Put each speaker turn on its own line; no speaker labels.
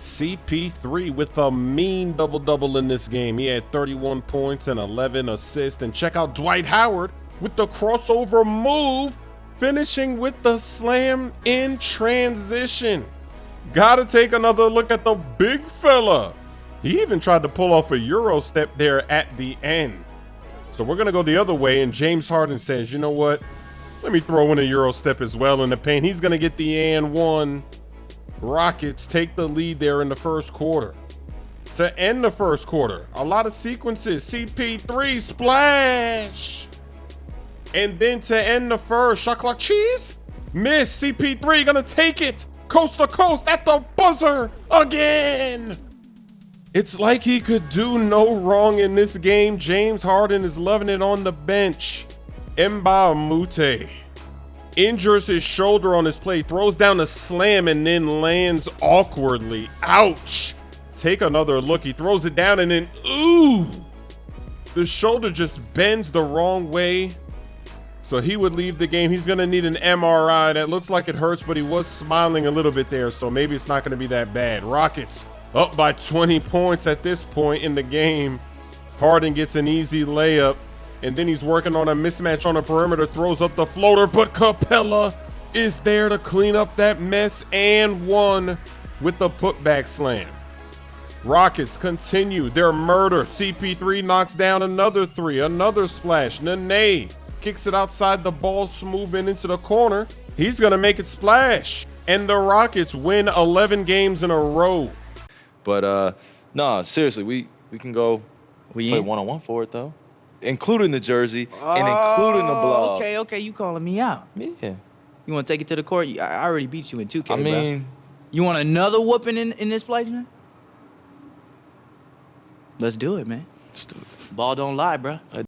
CP3 with a mean double-double in this game. He had 31 points and 11 assists. And check out Dwight Howard with the crossover move, finishing with the slam in transition. Gotta take another look at the big fella. He even tried to pull off a Euro step there at the end. So we're gonna go the other way, and James Harden says, you know what? Let me throw in a Euro step as well in the paint. He's gonna get the and one. Rockets take the lead there in the first quarter. To end the first quarter, a lot of sequences. CP3 splash. And then to end the first, shot clock cheese. Miss. CP3 gonna take it coast to coast at the buzzer again. It's like he could do no wrong in this game. James Harden is loving it on the bench. Mba Mute injures his shoulder on his play, throws down a slam, and then lands awkwardly. Ouch. Take another look. He throws it down, and then, ooh, the shoulder just bends the wrong way. So he would leave the game. He's going to need an MRI. That looks like it hurts, but he was smiling a little bit there, so maybe it's not going to be that bad. Rockets up by 20 points at this point in the game. Harden gets an easy layup, and then he's working on a mismatch on the perimeter, throws up the floater, but Capella is there to clean up that mess and one with the putback slam. Rockets continue their murder. CP3 knocks down another three, another splash. Nene kicks it outside the ball, Smoove into the corner. He's gonna make it splash, and the Rockets win 11 games in a row.
But no, seriously, we can go play one-on-one for it though, including the jersey and including the blog.
Okay, you calling me out?
Yeah.
You want to take it to the court? I already beat you in 2K.
I mean,
bro. You want another whooping in this place, man? Let's do it, man.
Let's do it.
Ball don't lie, bro.